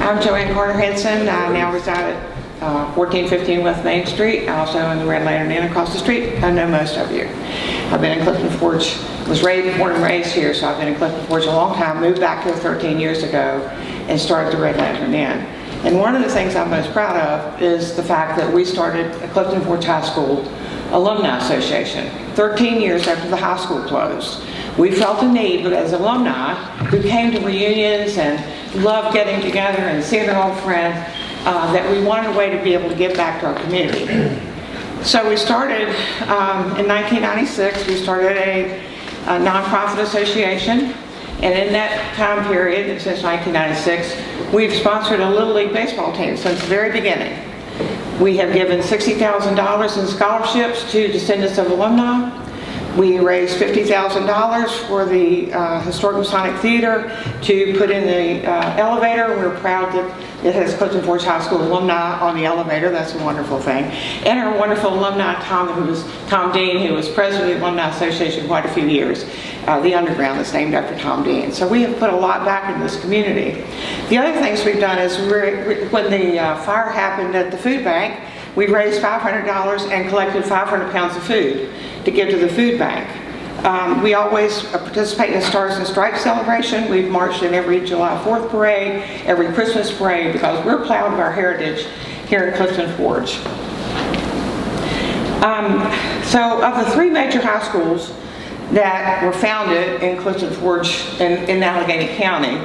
I'm Ann Carter Henson. I now reside at 1415 West Main Street. I also own the Red Lantern Inn across the street. I know most of you. I've been in Clifton Forge, was born and raised here, so I've been in Clifton Forge a long time. Moved back here 13 years ago and started the Red Lantern Inn. And one of the things I'm most proud of is the fact that we started a Clifton Forge High School Alumni Association 13 years after the high school closed. We felt the need, but as alumni who came to reunions and loved getting together and seeing our old friends, that we wanted a way to be able to give back to our community. So we started in 1996, we started a nonprofit association, and in that time period, since 1996, we've sponsored a Little League baseball team since the very beginning. We have given $60,000 in scholarships to descendants of alumni. We raised $50,000 for the Historic Masonic Theater to put in the elevator. We're proud that it has Clifton Forge High School alumni on the elevator. That's a wonderful thing. And our wonderful alumni, Tom Dean, who was president of the Alumni Association quite a few years. The Underground is named after Tom Dean. So we have put a lot back in this community. The other things we've done is when the fire happened at the food bank, we raised $500 and collected 500 pounds of food to give to the food bank. We always participate in the Stars and Stripes celebration. We've marched in every July 4th parade, every Christmas parade, because we're proud of our heritage here in Clifton Forge. So of the three major high schools that were founded in Clifton Forge in Allegheny County,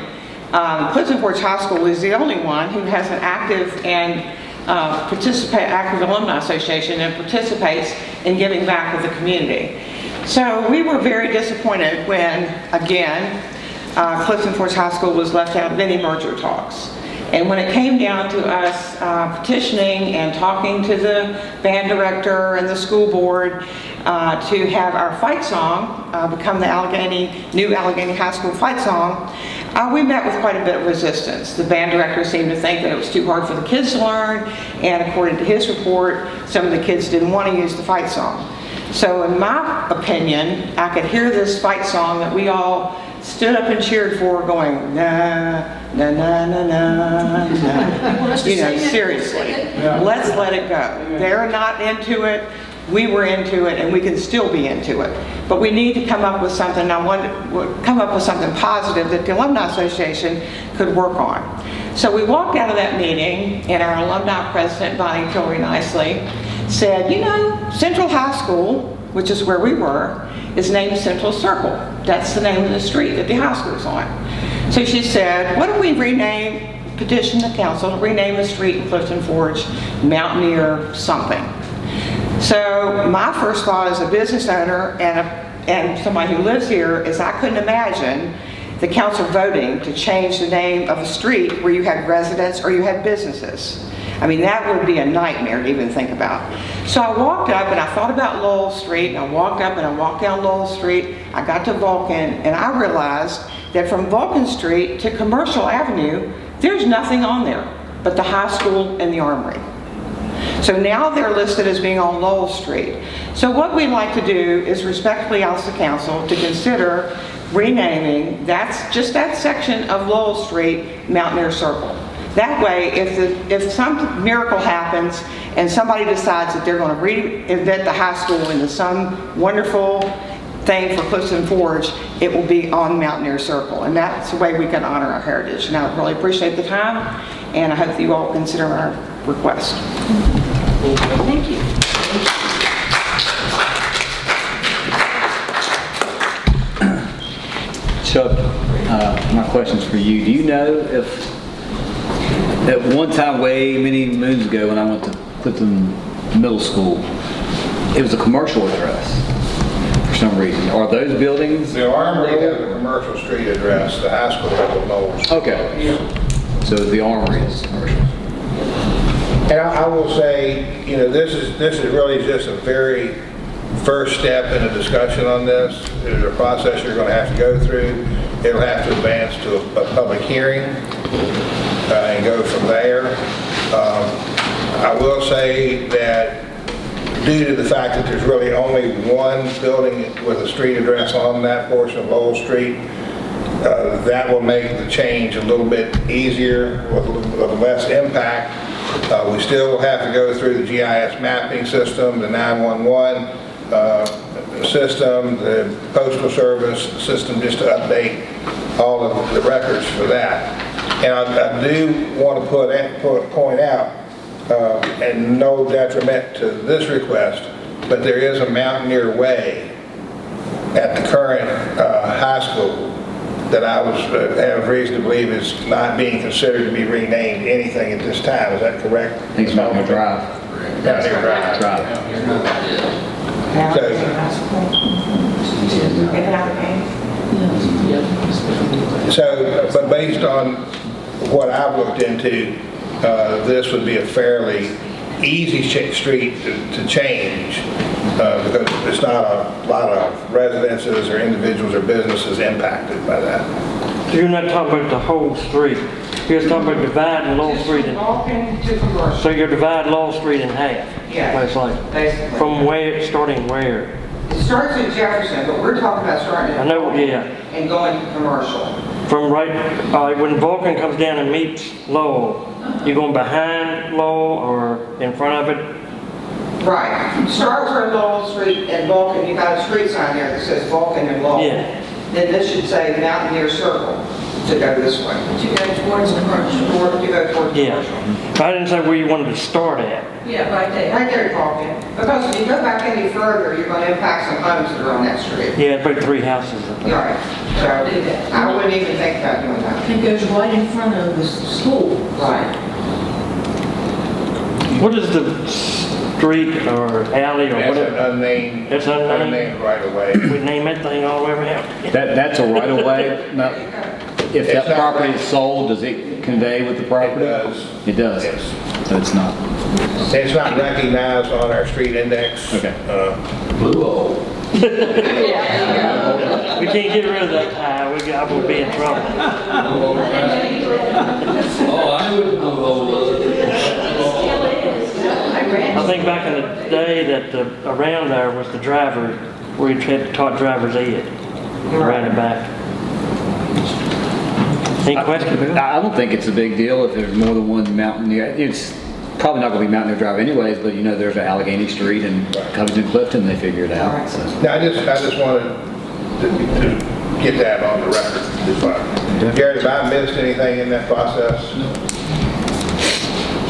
Clifton Forge High School is the only one who has an active and active alumni association and participates in giving back to the community. So we were very disappointed when, again, Clifton Forge High School was left out of any merger talks. And when it came down to us petitioning and talking to the band director and the school board to have our fight song become the new Allegheny High School fight song, we met with quite a bit of resistance. The band director seemed to think that it was too hard for the kids to learn, and according to his report, some of the kids didn't want to use the fight song. So in my opinion, I could hear this fight song that we all stood up and cheered for, going, na, na, na, na, na, na. You know, seriously, let's let it go. They're not into it. We were into it, and we can still be into it. But we need to come up with something. I want to come up with something positive that the Alumni Association could work on. So we walked out of that meeting, and our alumni president, Bonnie Tillery Nicely, said, you know, Central High School, which is where we were, is named Central Circle. That's the name of the street that the high school's on. So she said, what if we petition the council to rename the street in Clifton Forge Mountaineer something? So my first thought as a business owner and somebody who lives here is I couldn't imagine the council voting to change the name of a street where you had residents or you had businesses. I mean, that would be a nightmare to even think about. So I walked up and I thought about Lowell Street, and I walked up and I walked down Lowell Street. I got to Vulcan, and I realized that from Vulcan Street to Commercial Avenue, there's nothing on there but the high school and the armory. So now they're listed as being on Lowell Street. So what we'd like to do is respectfully ask the council to consider renaming that section of Lowell Street Mountaineer Circle. That way, if some miracle happens and somebody decides that they're going to reinvent the high school into some wonderful thing for Clifton Forge, it will be on Mountaineer Circle. And that's the way we can honor our heritage. And I really appreciate the time, and I hope that you all consider our request. Thank you. Chuck, my question's for you. Do you know if at one time, way many moons ago, when I went to Clifton Middle School, it was a commercial address for some reason? Are those buildings? The Armory has a commercial street address. The high school has a Lowell Street. Okay. Yeah. So the Armory is commercial. And I will say, you know, this is really just a very first step in a discussion on this. There's a process you're going to have to go through. It'll have to advance to a public hearing and go from there. I will say that due to the fact that there's really only one building with a street address on that portion of Lowell Street, That will make the change a little bit easier with less impact. We still will have to go through the GIS mapping system, the 911 system, the postal service system, just to update all of the records for that. And I do want to point out, and no detriment to this request, but there is a Mountaineer Way at the current high school that I have reason to believe is not being considered to be renamed anything at this time. Is that correct? I think it's Mountaineer Drive. Mountaineer Drive. So, but based on what I've looked into, this would be a fairly easy street to change because there's not a lot of residences or individuals or businesses impacted by that. You're not talking about the whole street. You're just talking about dividing Lowell Street in. Vulcan to Commercial. So you're dividing Lowell Street in half. Yeah, basically. From where, starting where? It starts in Jefferson, but we're talking about starting I at know, yeah. and going to Commercial. From right, when Vulcan comes down and meets Lowell, you going behind Lowell or in front of it? Right. Start where Lowell Street and Vulcan, you got a street sign there that says Vulcan and Lowell. Yeah. Then this should say Mountaineer Circle to go this way. To go towards Commercial. Or to go towards Yeah. Commercial. I didn't say where you wanted to start at. Yeah, right there. Right there, Vulcan. Because if you go back any further, you're going to impact some homes that are on that street. Yeah, it's about 3 houses. I think. Right. So I wouldn't even think about doing that. It goes right in front of the school. Right. What is the street or alley or That's an whatever? unnamed, It's unnamed? right away. We name that thing all the way around. That's a right of way. Now, if It's that not property right. is sold, does it convey with the property? It does. It does? Yes. So it's not? It's not recognized on our street index. Okay. We can't get rid of that tie. I would be in trouble. I think back in the day that around there was the driver, where you had taught driver's ed. Ran it back. Any questions? I don't think it's a big deal if there's more than one Mountaineer. It's probably not going to be Mountaineer Drive anyways, but you know there's an Allegheny Street and Covington Clifton, they figure it out. So. Now, I just wanted to get that on the record. Gary, have I missed anything in that process?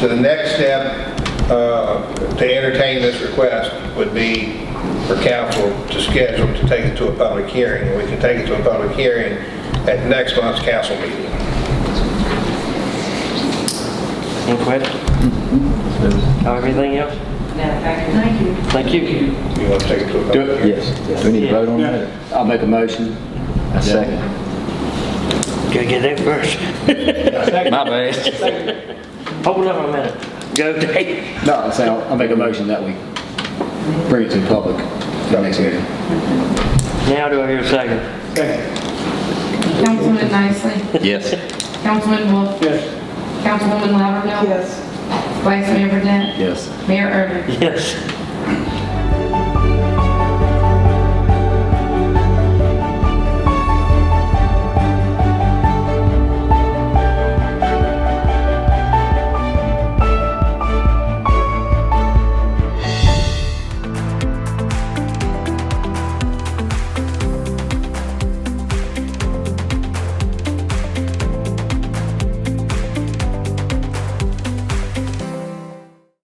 So the next step to entertain this request would be for council to schedule to take it to a public hearing. And we can take it to a public hearing at next month's council meeting. Any questions? Everything else? No, thank you. Thank you. Thank you. You want to take it to a public hearing? Yes. Do we need to vote on that? I'll make a motion. A second. Gotta get that first. My bad. Hold on a minute. Go, Dave. No, I'll make a motion that we bring it to the public for the next meeting. Now do I hear a second? Councilman Nicely. Yes. Councilman Wolf. Yes. Councilwoman Loudermilk. Yes. Vice Mayor Burdette. Yes. Mayor Irvin. Yes.